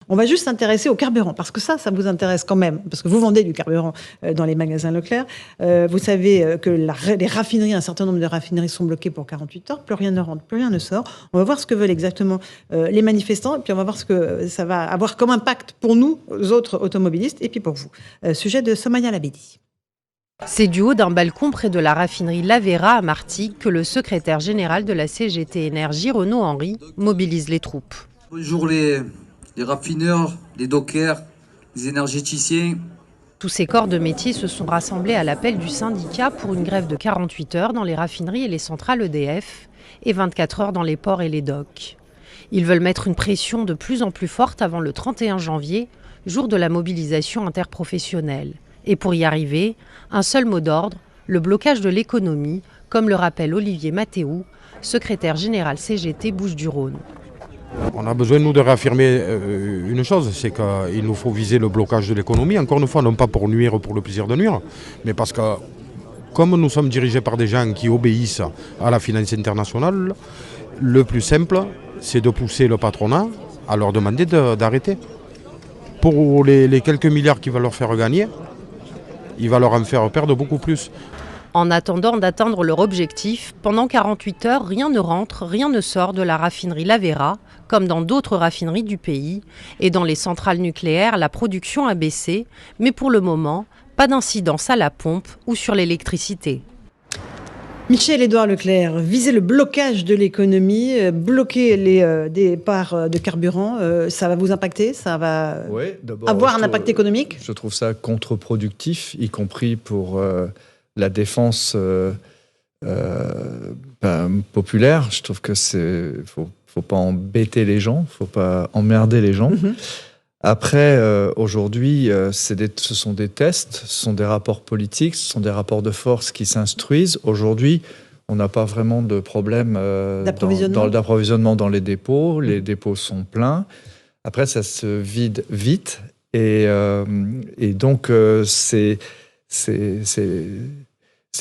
On va juste s'intéresser au carburant, parce que ça vous intéresse quand même, parce que vous vendez du carburant dans les magasins Leclerc. Vous savez que les raffineries, un certain nombre de raffineries sont bloquées pour 48 heures, plus rien ne rentre, plus rien ne sort. On va voir ce que veulent exactement les manifestants, et puis on va voir ce que ça va avoir comme impact pour nous, autres automobilistes, et puis pour vous. Sujet de Somaya Labedi. C'est du haut d'un balcon près de la raffinerie Lavera à Martigues que le secrétaire général de la CGT Énergie, Renaud Henry, mobilise les troupes. Bonjour les raffineurs, les dockers, les énergéticiens. Tous ces corps de métier se sont rassemblés à l'appel du syndicat pour une grève de 48 heures dans les raffineries et les centrales EDF et 24 heures dans les ports et les docks. Ils veulent mettre une pression de plus en plus forte avant le 31 janvier, jour de la mobilisation interprofessionnelle. Et pour y arriver, un seul mot d'ordre, le blocage de l'économie, comme le rappelle Olivier Mathéou, secrétaire général CGT Bouches-du-Rhône. On a besoin, nous, de réaffirmer une chose, c'est qu'il nous faut viser le blocage de l'économie, encore une fois, non pas pour nuire pour le plaisir de nuire, mais parce que, comme nous sommes dirigés par des gens qui obéissent à la finance internationale, le plus simple, c'est de pousser le patronat à leur demander d'arrêter. Pour les quelques milliards qu'il va leur faire gagner, il va leur en faire perdre beaucoup plus. En attendant d'atteindre leur objectif, pendant 48 heures, rien ne rentre, rien ne sort de la raffinerie Lavera, comme dans d'autres raffineries du pays. Et dans les centrales nucléaires, la production a baissé, mais pour le moment, pas d'incidence à la pompe ou sur l'électricité. Michel-Édouard Leclerc, viser le blocage de l'économie, bloquer les départs de carburant, ça va vous impacter? Ça va avoir un impact économique? Je trouve ça contre-productif, y compris pour la défense populaire. Je trouve que faut pas embêter les gens, faut pas emmerder les gens. Après, aujourd'hui, ce sont des tests, ce sont des rapports politiques, ce sont des rapports de force qui s'instruisent. Aujourd'hui, on n'a pas vraiment de problème d'approvisionnement dans les dépôts. Les dépôts sont pleins. Après, ça se vide vite. Et donc, ces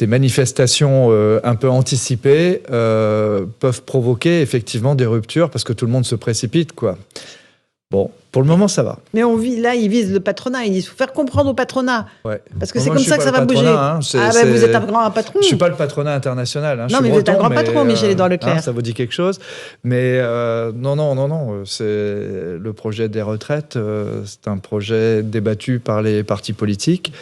manifestations un peu anticipées peuvent provoquer effectivement des ruptures parce que tout le monde se précipite, quoi. Bon, pour le moment, ça va. Mais ils visent le patronat. Ils disent qu'il faut faire comprendre au patronat. Ouais. Parce que c'est comme ça que ça va bouger. Vous êtes un grand patron. Je ne suis pas le patronat international. Non, mais vous êtes un grand patron, Michel-Édouard Leclerc. Ça vous dit quelque chose. Mais non. C'est le projet des retraites. C'est un projet débattu par les partis politiques.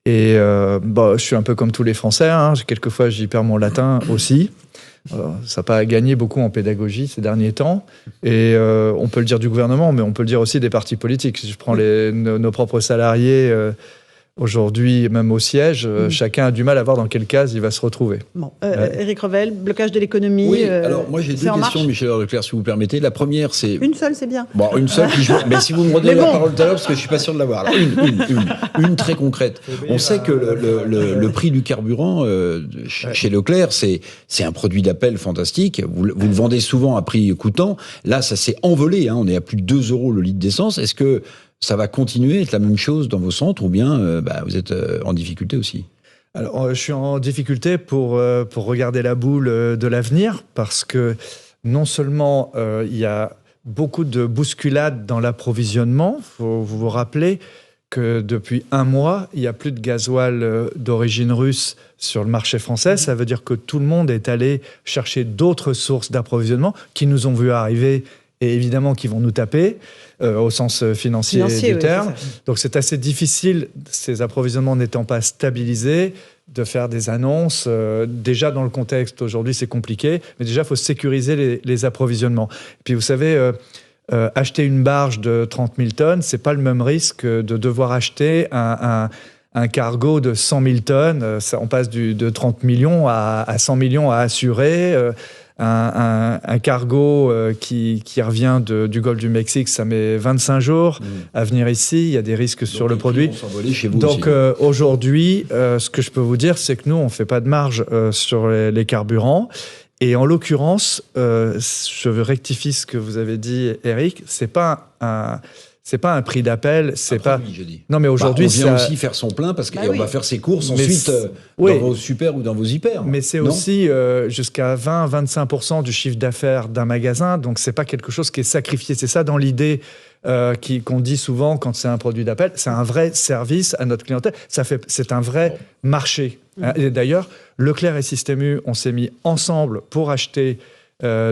Et je suis un peu comme tous les Français. Quelquefois, j'y perds mon latin aussi. Ça n'a pas gagné beaucoup en pédagogie ces derniers temps. Et on peut le dire du gouvernement, mais on peut le dire aussi des partis politiques. Si je prends nos propres salariés aujourd'hui, même au siège, chacun a du mal à voir dans quelle case il va se retrouver. Bon, Éric Revel, blocage de l'économie. Oui, alors moi j'ai deux questions, Michel-Édouard Leclerc, si vous permettez. La première, c'est... Une seule, c'est bien. Bon, une seule, mais si vous me redonnez la parole tout à l'heure, parce que je suis pas sûr de l'avoir. Une très concrète. On sait que le prix du carburant chez Leclerc, c'est un produit d'appel fantastique. Vous le vendez souvent à prix coûtant. Là, ça s'est envolé. On est à plus de 2 € le litre d'essence. Est-ce que ça va continuer à être la même chose dans vos centres ou bien vous êtes en difficulté aussi? Alors, je suis en difficulté pour regarder la boule de l'avenir parce que non seulement il y a beaucoup de bousculades dans l'approvisionnement, vous vous rappelez que depuis 1 mois, il n'y a plus de gasoil d'origine russe sur le marché français. Ça veut dire que tout le monde est allé chercher d'autres sources d'approvisionnement qui nous ont vu arriver et évidemment qui vont nous taper au sens financier du terme. Donc c'est assez difficile, ces approvisionnements n'étant pas stabilisés, de faire des annonces. Déjà dans le contexte aujourd'hui c'est compliqué, mais déjà il faut sécuriser les approvisionnements. Et puis vous savez, acheter une barge de 30 000 tonnes, c'est pas le même risque de devoir acheter un cargo de 100 000 tonnes. On passe de 30 millions à 100 millions à assurer. Un cargo qui revient du golfe du Mexique, ça met 25 jours à venir ici. Il y a des risques sur le produit. Donc aujourd'hui, ce que je peux vous dire, c'est que nous, on ne fait pas de marge sur les carburants. Et en l'occurrence, je veux rectifier ce que vous avez dit, Eric, c'est pas un prix d'appel, c'est pas. Produit, je dis. Non, mais aujourd'hui, on vient aussi faire son plein parce qu'on va faire ses courses ensuite dans vos super ou dans vos hyper. Mais c'est aussi jusqu'à 20-25% du chiffre d'affaires d'un magasin, donc c'est pas quelque chose qui est sacrifié. C'est ça dans l'idée qu'on dit souvent quand c'est un produit d'appel. C'est un vrai service à notre clientèle. C'est un vrai marché. Et d'ailleurs, Leclerc et Système U, on s'est mis ensemble pour acheter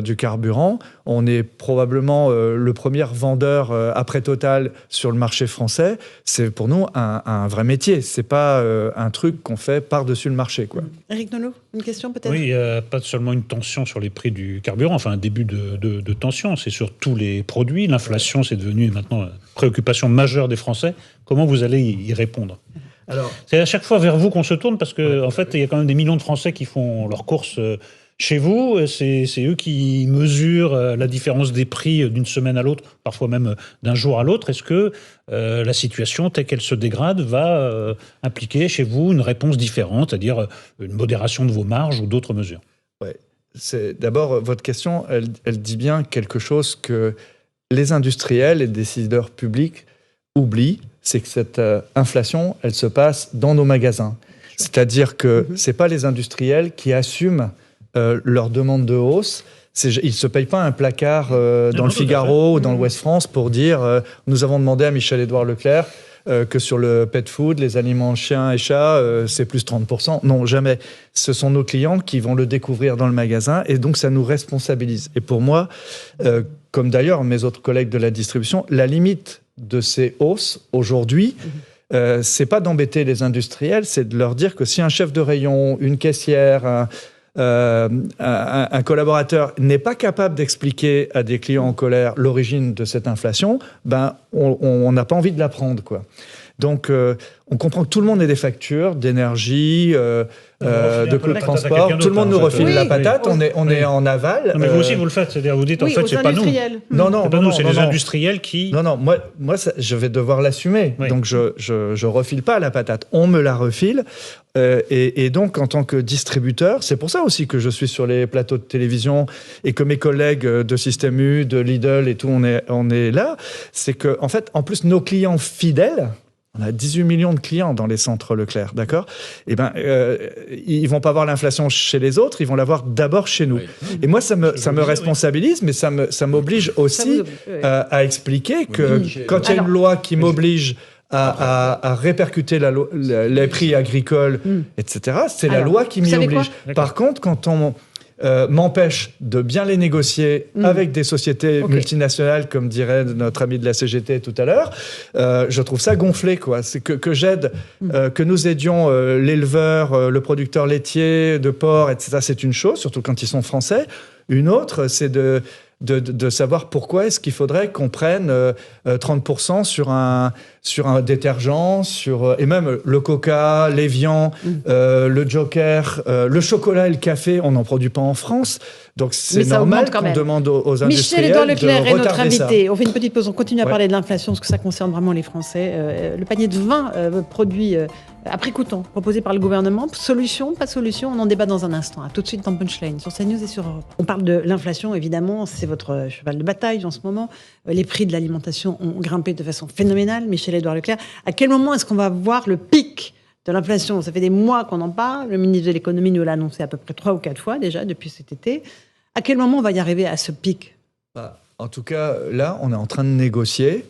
du carburant. On est probablement le premier vendeur après Total sur le marché français. C'est pour nous un vrai métier. C'est pas un truc qu'on fait par-dessus le marché, quoi. Éric Nolot, une question peut-être? Oui, pas seulement une tension sur les prix du carburant, enfin un début de tension, c'est sur tous les produits. L'inflation, c'est devenu maintenant une préoccupation majeure des Français. Comment vous allez y répondre? Alors, c'est à chaque fois vers vous qu'on se tourne parce qu'en fait, il y a quand même des millions de Français qui font leurs courses chez vous. C'est eux qui mesurent la différence des prix d'une semaine à l'autre, parfois même d'un jour à l'autre. Est-ce que la situation, telle qu'elle se dégrade, va impliquer chez vous une réponse différente, c'est-à-dire une modération de vos marges ou d'autres mesures? Ouais. D'abord, votre question, elle dit bien quelque chose que les industriels et décideurs publics oublient, c'est que cette inflation, elle se passe dans nos magasins. C'est-à-dire que ce n'est pas les industriels qui assument leur demande de hausse. Ils ne se payent pas un placard dans le Figaro ou dans l'Ouest France pour dire nous avons demandé à Michel-Édouard Leclerc que sur le pet food, les aliments chiens et chats, c'est plus 30%. Non, jamais. Ce sont nos clients qui vont le découvrir dans le magasin et donc ça nous responsabilise. Et pour moi, comme d'ailleurs mes autres collègues de la distribution, la limite de ces hausses aujourd'hui, c'est pas d'embêter les industriels, c'est de leur dire que si un chef de rayon, une caissière, un collaborateur n'est pas capable d'expliquer à des clients en colère l'origine de cette inflation, ben on n'a pas envie de la prendre, quoi. Donc, on comprend que tout le monde ait des factures d'énergie, de coûts de transport. Tout le monde nous refile la patate. On est en aval. Non, mais vous aussi, vous le faites. C'est-à-dire, vous dites, en fait, c'est pas nous. Non, c'est pas nous, c'est les industriels qui... Non, moi je vais devoir l'assumer. Oui. Donc, je refile pas la patate. On me la refile. Et donc, en tant que distributeur, c'est pour ça aussi que je suis sur les plateaux de télévision et que mes collègues de Système U, de Lidl et tout, on est là. C'est que, en fait, en plus, nos clients fidèles, on a 18 millions de clients dans les centres Leclerc, d'accord? Eh ben, ils vont pas voir l'inflation chez les autres, ils vont la voir d'abord chez nous. Oui. Et moi, ça me responsabilise, mais ça m'oblige aussi à expliquer que quand il y a une loi qui m'oblige à répercuter les prix agricoles, etc., c'est la loi qui m'y oblige. Par contre, quand on m'empêche de bien les négocier avec des sociétés multinationales, comme dirait notre ami de la CGT tout à l'heure, je trouve ça gonflé, quoi. C'est que j'aide, que nous aidions l'éleveur, le producteur laitier de porc, etc., c'est une chose, surtout quand ils sont français. Une autre, c'est de savoir pourquoi est-ce qu'il faudrait qu'on prenne 30% sur un détergent, et même le coca, l'évian, le Joker, le chocolat et le café, on n'en produit pas en France. Donc c'est normal qu'on demande aux industriels Michel-Édouard Leclerc est notre invité. Ça. On fait une petite pause, on continue à parler de l'inflation, parce que ça concerne vraiment les Français. Le panier de 20 produits à prix coûtant proposé par le gouvernement. Solution, pas de solution, on en débat dans un instant. À tout de suite dans Punchline, sur CNews et sur Europe. On parle de l'inflation, évidemment, c'est votre cheval de bataille en ce moment. Les prix de l'alimentation ont grimpé de façon phénoménale. Michel-Édouard Leclerc, à quel moment est-ce qu'on va voir le pic de l'inflation? Ça fait des mois qu'on en parle. Le ministre de l'économie nous l'a annoncé à peu près 3 ou 4 fois déjà depuis cet été. À quel moment on va y arriver à ce pic? En tout cas, là, on est en train de négocier.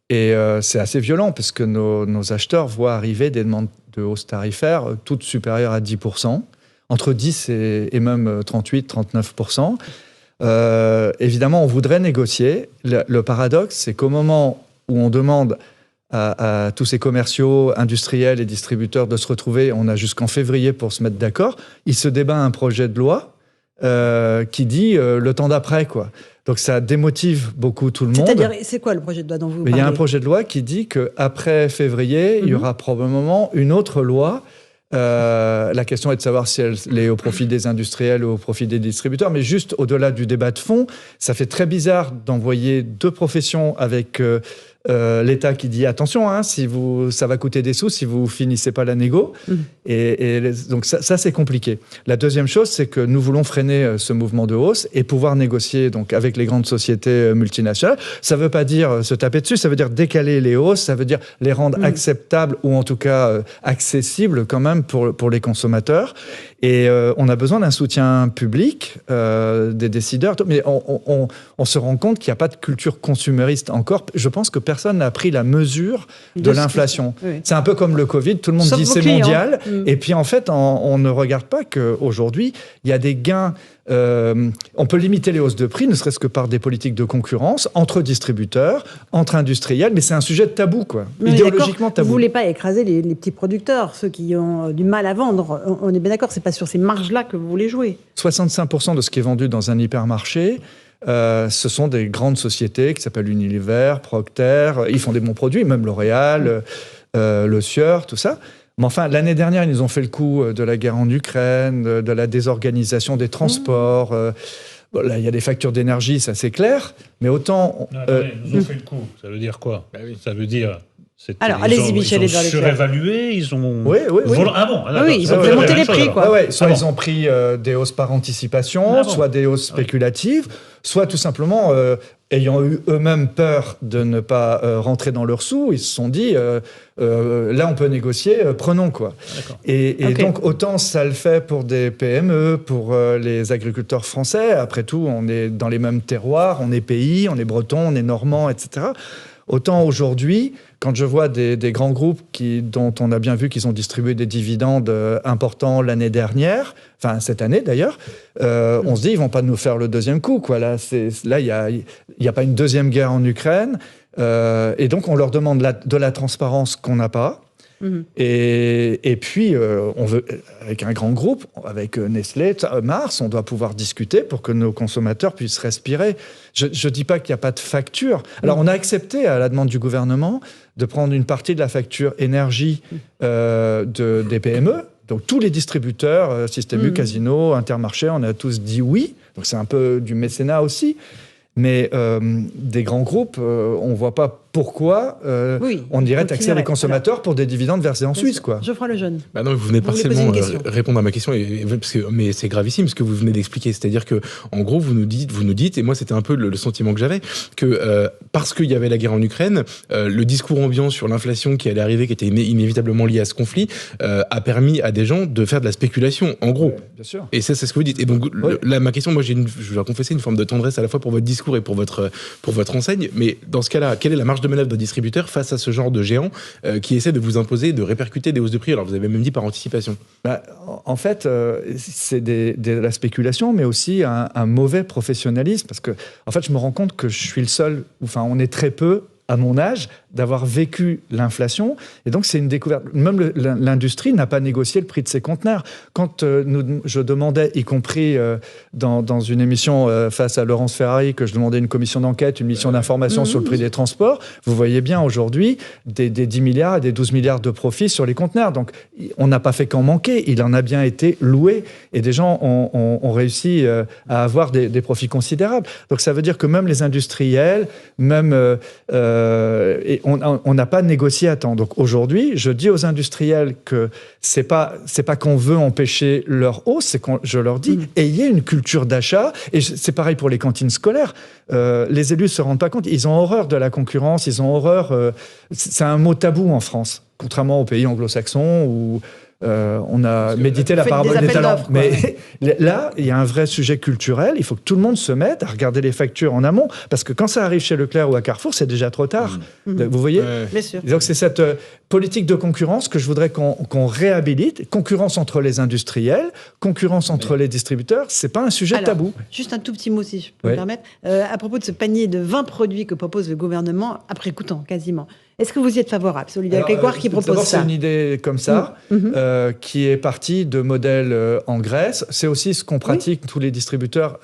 Et c'est assez violent parce que nos acheteurs voient arriver des demandes de hausse tarifaire toutes supérieures à 10%, entre 10 et même 38-39%. Évidemment, on voudrait négocier. Le paradoxe, c'est qu'au moment où on demande à tous ces commerciaux, industriels et distributeurs de se retrouver, on a jusqu'en février pour se mettre d'accord, il se débat un projet de loi qui dit le temps d'après, quoi. Donc ça démotive beaucoup tout le monde. C'est-à-dire, c'est quoi le projet de loi dont vous parlez? Il y a un projet de loi qui dit qu'après février, il y aura probablement une autre loi. La question est de savoir si elle est au profit des industriels ou au profit des distributeurs. Mais juste au-delà du débat de fond, ça fait très bizarre d'envoyer deux professions avec l'État qui dit attention, hein, ça va coûter des sous si vous finissez pas la négo. Donc ça c'est compliqué. La deuxième chose, c'est que nous voulons freiner ce mouvement de hausse et pouvoir négocier donc avec les grandes sociétés multinationales. Ça veut pas dire se taper dessus, ça veut dire décaler les hausses, ça veut dire les rendre acceptables ou en tout cas accessibles quand même pour les consommateurs. Et on a besoin d'un soutien public des décideurs. Mais on se rend compte qu'il n'y a pas de culture consumériste encore. Je pense que personne n'a pris la mesure de l'inflation. Oui. C'est un peu comme le Covid. Tout le monde dit c'est mondial. Et puis en fait, on ne regarde pas qu'aujourd'hui, il y a des gains. On peut limiter les hausses de prix, ne serait-ce que par des politiques de concurrence entre distributeurs, entre industriels, mais c'est un sujet de tabou, quoi. Idéologiquement tabou. Vous ne voulez pas écraser les petits producteurs, ceux qui ont du mal à vendre. On est bien d'accord, c'est pas sur ces marges-là que vous voulez jouer. 65% de ce qui est vendu dans un hypermarché, ce sont des grandes sociétés qui s'appellent Unilever, Procter. Ils font des bons produits, même L'Oréal, Le Sieur, tout ça. Mais enfin, l'année dernière, ils nous ont fait le coup de la guerre en Ukraine, de la désorganisation des transports. Bon, là, il y a des factures d'énergie, ça c'est clair. Mais autant... ils nous ont fait le coup. Ça veut dire quoi? Ça veut dire... Alors, allez-y, Michel. Ils ont surévalué, ils ont... Oui. Ah bon? Oui, ils ont fait monter les prix, quoi. Soit ils ont pris des hausses par anticipation, soit des hausses spéculatives, soit tout simplement, ayant eu eux-mêmes peur de ne pas rentrer dans leurs sous, ils se sont dit, là on peut négocier, prenons, quoi. Et donc, autant ça le fait pour des PME, pour les agriculteurs français. Après tout, on est dans les mêmes terroirs, on est pays, on est breton, on est normand, etc. Autant aujourd'hui, quand je vois des grands groupes dont on a bien vu qu'ils ont distribué des dividendes importants l'année dernière, enfin cette année d'ailleurs, on se dit ils vont pas nous faire le deuxième coup, quoi. Là, il y a pas une deuxième guerre en Ukraine, et donc on leur demande de la transparence qu'on n'a pas. Et puis, on veut, avec un grand groupe, avec Nestlé, Mars, on doit pouvoir discuter pour que nos consommateurs puissent respirer. Je ne dis pas qu'il n'y a pas de facture. Alors, on a accepté, à la demande du gouvernement, de prendre une partie de la facture énergie des PME. Donc, tous les distributeurs, Système U, Casino, Intermarché, on a tous dit oui. Donc, c'est un peu du mécénat aussi. Mais des grands groupes, on ne voit pas pourquoi on dirait taxer les consommateurs pour des dividendes versés en Suisse, quoi. Geoffroy Lejeune. Bah non, vous venez partiellement répondre à ma question, mais c'est gravissime ce que vous venez d'expliquer. C'est-à-dire que, en gros, vous nous dites, et moi c'était un peu le sentiment que j'avais, que parce qu'il y avait la guerre en Ukraine, le discours ambiant sur l'inflation qui allait arriver, qui était inévitablement lié à ce conflit, a permis à des gens de faire de la spéculation, en gros. Bien sûr. Et ça, c'est ce que vous dites. Et donc, là, ma question, moi, je dois confesser une forme de tendresse à la fois pour votre discours et pour votre enseigne. Mais dans ce cas-là, quelle est la marge de manœuvre de distributeur face à ce genre de géants qui essaient de vous imposer, de répercuter des hausses de prix? Alors, vous avez même dit par anticipation. En fait, c'est de la spéculation, mais aussi un mauvais professionnalisme. Parce que, en fait, je me rends compte que je suis le seul, enfin, on est très peu, à mon âge, d'avoir vécu l'inflation. Et donc, c'est une découverte. Même l'industrie n'a pas négocié le prix de ses conteneurs. Quand je demandais, y compris dans une émission face à Laurence Ferrari, que je demandais une commission d'enquête, une mission d'information sur le prix des transports, vous voyez bien aujourd'hui des 10 milliards et des 12 milliards de profits sur les conteneurs. Donc, on n'a pas fait qu'en manquer. Il en a bien été loué. Et des gens ont réussi à avoir des profits considérables. Donc, ça veut dire que même les industriels, même... et on n'a pas négocié à temps. Donc aujourd'hui, je dis aux industriels que c'est pas qu'on veut empêcher leur hausse, c'est qu'on je leur dis ayez une culture d'achat. Et c'est pareil pour les cantines scolaires. Les élus se rendent pas compte. Ils ont horreur de la concurrence. Ils ont horreur. C'est un mot tabou en France, contrairement aux pays anglo-saxons où on a médité la parabole des talents. Mais là, il y a un vrai sujet culturel. Il faut que tout le monde se mette à regarder les factures en amont. Parce que quand ça arrive chez Leclerc ou à Carrefour, c'est déjà trop tard. Vous voyez ? Bien sûr. Donc c'est cette politique de concurrence que je voudrais qu'on réhabilite. Concurrence entre les industriels, concurrence entre les distributeurs. C'est pas un sujet tabou. Juste un tout petit mot, si je peux me permettre. À propos de ce panier de 20 produits que propose le gouvernement, après coûtant quasiment. Est-ce que vous y êtes favorable? C'est Olivier Grégoire qui propose ça. C'est une idée comme ça, qui est partie de modèles en Grèce. C'est aussi ce qu'on pratique tous les distributeurs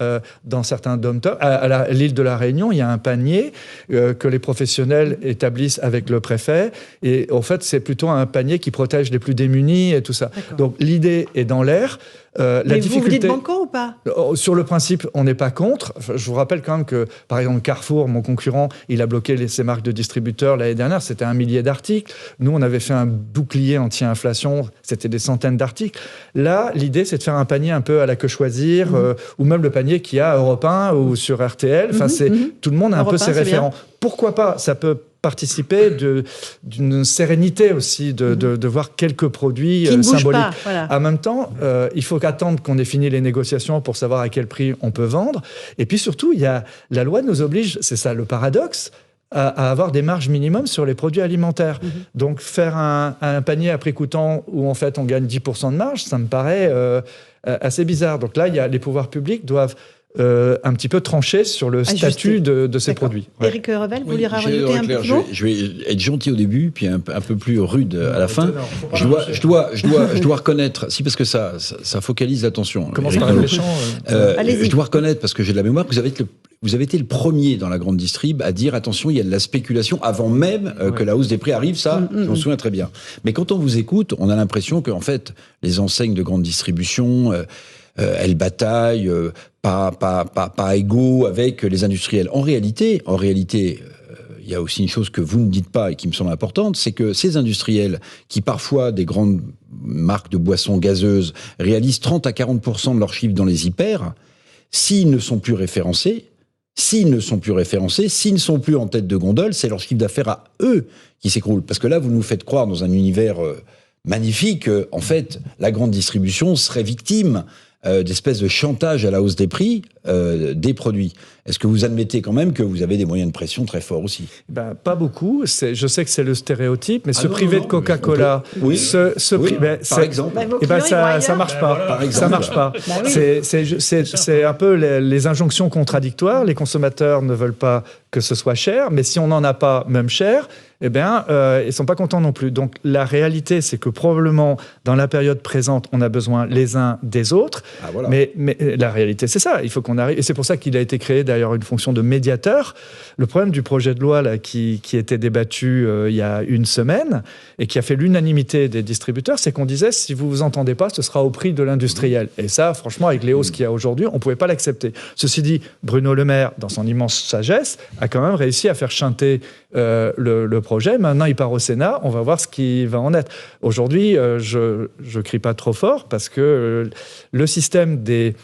dans certains dom-toms. À l'île de la Réunion, il y a un panier que les professionnels établissent avec le préfet. Et en fait, c'est plutôt un panier qui protège les plus démunis et tout ça. Donc l'idée est dans l'air. Mais vous dites banco ou pas ? Sur le principe, on n'est pas contre. Je vous rappelle quand même que, par exemple, Carrefour, mon concurrent, il a bloqué ses marques de distributeurs l'année dernière. C'était 1 millier d'articles. Nous, on avait fait un bouclier anti-inflation. C'était des centaines d'articles. Là, l'idée, c'est de faire un panier un peu à la Que Choisir, ou même le panier qu'il y a à Europe 1 ou sur RTL. Enfin, tout le monde a un peu ses référents. Pourquoi pas ? Ça peut participer d'une sérénité aussi, de voir quelques produits symboliques. Voilà. En même temps, il faut attendre qu'on ait fini les négociations pour savoir à quel prix on peut vendre. Et puis surtout, la loi nous oblige, c'est ça le paradoxe, à avoir des marges minimum sur les produits alimentaires. Donc faire un panier à prix coûtant où en fait on gagne 10% de marge, ça me paraît assez bizarre. Donc là, les pouvoirs publics doivent un petit peu tranché sur le statut de ces produits. Éric Revel, vous voulez rajouter un peu de mots ? Je vais être gentil au début, puis un peu plus rude à la fin. Je dois reconnaître, si parce que ça focalise l'attention. Commence par les champs. Je dois reconnaître, parce que j'ai de la mémoire, que vous avez été le premier dans la grande distrib à dire attention, il y a de la spéculation avant même que la hausse des prix arrive. Ça, je m'en souviens très bien. Mais quand on vous écoute, on a l'impression que en fait, les enseignes de grande distribution, elles bataillent pas égaux avec les industriels. En réalité, il y a aussi une chose que vous ne dites pas et qui me semble importante, c'est que ces industriels qui parfois, des grandes marques de boissons gazeuses, réalisent 30 à 40% de leur chiffre dans les hyper, s'ils ne sont plus référencés, s'ils ne sont plus en tête de gondole, c'est leur chiffre d'affaires à eux qui s'écroule. Parce que là, vous nous faites croire dans un univers magnifique, en fait, la grande distribution serait victime d'espèces de chantage à la hausse des prix des produits. Est-ce que vous admettez quand même que vous avez des moyens de pression très forts aussi ? Pas beaucoup. Je sais que c'est le stéréotype, mais priver de Coca-Cola, par exemple, ça marche pas. Ça marche pas. C'est un peu les injonctions contradictoires. Les consommateurs ne veulent pas que ce soit cher, mais si on n'en a pas, même cher, ils sont pas contents non plus. Donc la réalité, c'est que probablement dans la période présente, on a besoin les uns des autres. Voilà. Mais la réalité, c'est ça. Il faut qu'on arrive. Et c'est pour ça qu'il a été créé d'ailleurs une fonction de médiateur. Le problème du projet de loi là, qui était débattu il y a une semaine et qui a fait l'unanimité des distributeurs, c'est qu'on disait si vous vous entendez pas, ce sera au prix de l'industriel. Et ça, franchement, avec les hausses qu'il y a aujourd'hui, on pouvait pas l'accepter. Ceci dit, Bruno Le Maire, dans son immense sagesse, a quand même réussi à faire chanter le projet. Maintenant, il part au Sénat. On va voir ce qui va en être. Aujourd'hui, je crie pas trop fort parce que le système des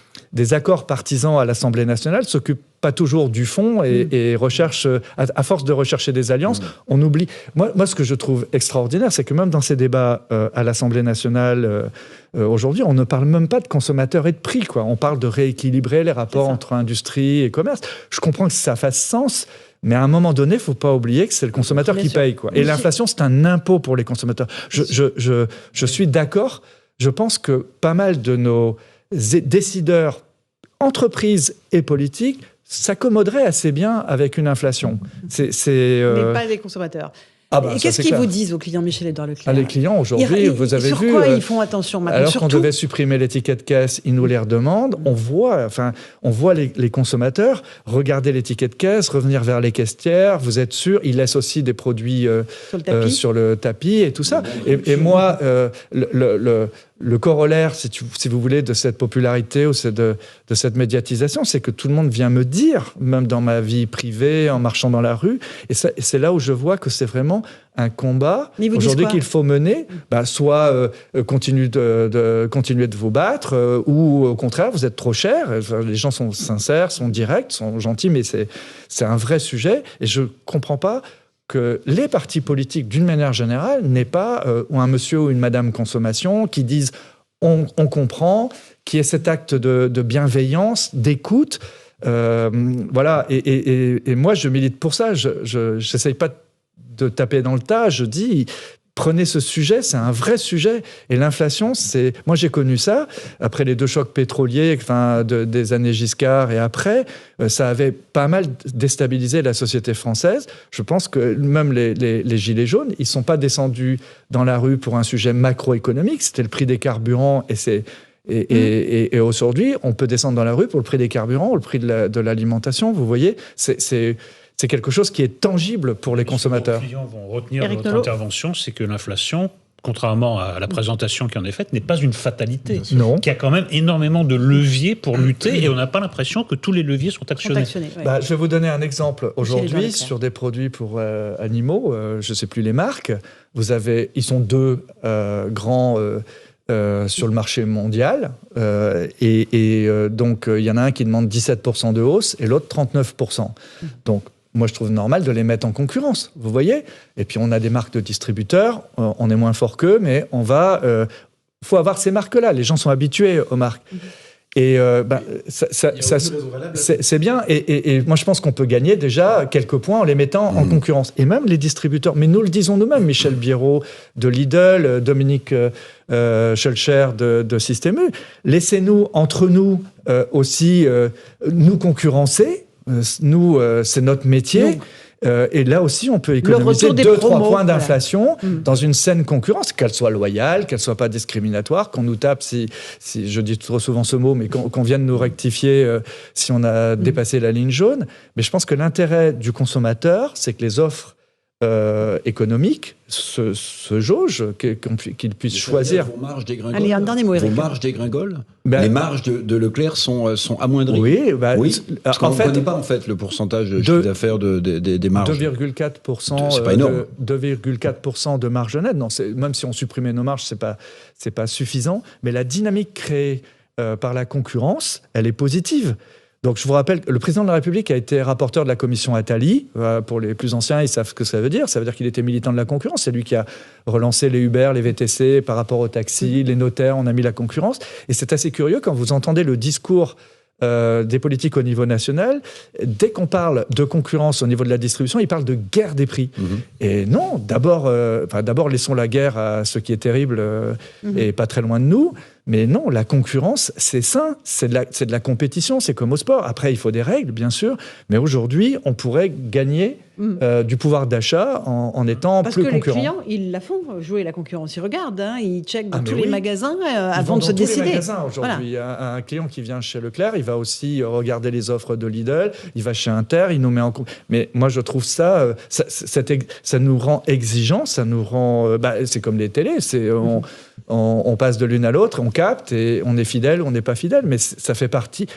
accords partisans à l'Assemblée nationale s'occupe pas toujours du fond et recherche, à force de rechercher des alliances, on oublie. Moi, ce que je trouve extraordinaire, c'est que même dans ces débats à l'Assemblée nationale aujourd'hui, on ne parle même pas de consommateurs et de prix, quoi. On parle de rééquilibrer les rapports entre industrie et commerce. Je comprends que ça fasse sens, mais à un moment donné, il ne faut pas oublier que c'est le consommateur qui paye, quoi. Et l'inflation, c'est un impôt pour les consommateurs. Je suis d'accord. Je pense que pas mal de nos décideurs, entreprises et politiques, s'accommoderait assez bien avec une inflation. Mais pas les consommateurs. Et qu'est-ce qu'ils vous disent aux clients, Michel-Édouard Leclerc ? Les clients, aujourd'hui, vous avez vu... Sur quoi ils font attention maintenant ? Alors qu'on devait supprimer les tickets de caisse, ils nous les redemandent. On voit les consommateurs regarder les tickets de caisse, revenir vers les caissières. Vous êtes sûr ? Ils laissent aussi des produits sur le tapis et tout ça. Et moi, le corollaire, si vous voulez, de cette popularité ou de cette médiatisation, c'est que tout le monde vient me dire, même dans ma vie privée, en marchant dans la rue, et c'est là où je vois que c'est vraiment un combat aujourd'hui qu'il faut mener. Soit continuer de vous battre, ou au contraire, vous êtes trop cher. Les gens sont sincères, sont directs, sont gentils, mais c'est un vrai sujet, et je comprends pas que les partis politiques, d'une manière générale, n'aient pas un monsieur ou une madame consommation qui disent on comprend, qui ait cet acte de bienveillance, d'écoute. Voilà. Et moi, je milite pour ça. Je n'essaye pas de taper dans le tas. Je dis prenez ce sujet, c'est un vrai sujet. Et l'inflation, moi j'ai connu ça, après les 2 chocs pétroliers des années Giscard et après, ça avait pas mal déstabilisé la société française. Je pense que même les gilets jaunes, ils ne sont pas descendus dans la rue pour un sujet macroéconomique, c'était le prix des carburants et aujourd'hui, on peut descendre dans la rue pour le prix des carburants, le prix de l'alimentation, vous voyez, c'est quelque chose qui est tangible pour les consommateurs. Les clients vont retenir de votre intervention, c'est que l'inflation contrairement à la présentation qui en est faite, n'est pas une fatalité. Non. Qu'il y a quand même énormément de leviers pour lutter et on n'a pas l'impression que tous les leviers sont actionnés. Ouais. Je vais vous donner un exemple. Aujourd'hui, sur des produits pour animaux, je ne sais plus les marques, ils sont deux grands sur le marché mondial. Donc, il y en a un qui demande 17% de hausse et l'autre 39%. Donc, moi, je trouve normal de les mettre en concurrence, vous voyez. Et puis, on a des marques de distributeurs, on est moins fort qu'eux, mais faut avoir ces marques-là. Les gens sont habitués aux marques. Et c'est bien. Et moi, je pense qu'on peut gagner déjà quelques points en les mettant en concurrence. Et même les distributeurs, mais nous le disons nous-mêmes, Michel Biérot de Lidl, Dominique Schulcher de Système U, laissez-nous, entre nous, aussi nous concurrencer. Nous, c'est notre métier. Et là aussi, on peut économiser 2-3 points d'inflation dans une saine concurrence, qu'elle soit loyale, qu'elle ne soit pas discriminatoire, qu'on nous tape, si je dis trop souvent ce mot, mais qu'on vienne nous rectifier si on a dépassé la ligne jaune. Mais je pense que l'intérêt du consommateur, c'est que les offres économiques se jaugent, qu'il puisse choisir. Vos marges dégringolent. Allez, un dernier mot, Éric. Vos marges dégringolent. Les marges de Leclerc sont amoindries. Oui. Parce qu'on ne connaît pas en fait le pourcentage de chiffre d'affaires des marges. 2,4%. C'est pas énorme. 2,4% de marge nette. Non, même si on supprimait nos marges, c'est pas suffisant. Mais la dynamique créée par la concurrence, elle est positive. Donc, je vous rappelle, le président de la République a été rapporteur de la commission Attali. Pour les plus anciens, ils savent ce que ça veut dire. Ça veut dire qu'il était militant de la concurrence. C'est lui qui a relancé les Uber, les VTC par rapport aux taxis, les notaires. On a mis la concurrence. Et c'est assez curieux quand vous entendez le discours des politiques au niveau national. Dès qu'on parle de concurrence au niveau de la distribution, ils parlent de guerre des prix. Et non, d'abord, laissons la guerre à ce qui est terrible et pas très loin de nous. Mais non, la concurrence, c'est sain, c'est de la compétition, c'est comme au sport. Après, il faut des règles, bien sûr, mais aujourd'hui, on pourrait gagner du pouvoir d'achat en étant plus concurrent. Parce que les clients, ils la font jouer la concurrence. Ils regardent, ils checkent dans tous les magasins avant de se décider. Les magasins aujourd'hui. Voilà. Un client qui vient chez Leclerc, il va aussi regarder les offres de Lidl, il va chez Inter, il nous met en compte. Mais moi, je trouve ça nous rend exigeants, ça nous rend... c'est comme les télés, on passe de l'une à l'autre, on capte et on est fidèle, on n'est pas fidèle, mais ça fait partie...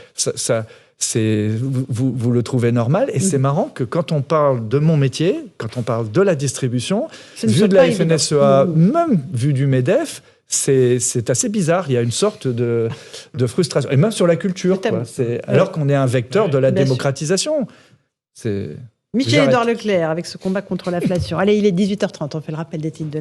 Vous le trouvez normal et c'est marrant que quand on parle de mon métier, quand on parle de la distribution, vu de la FNSEA, même vu du MEDEF, c'est assez bizarre. Il y a une sorte de frustration. Et même sur la culture, alors qu'on est un vecteur de la démocratisation. Michel-Édouard Leclerc avec ce combat contre l'inflation. Allez, il est 18h30, on fait le rappel des titres de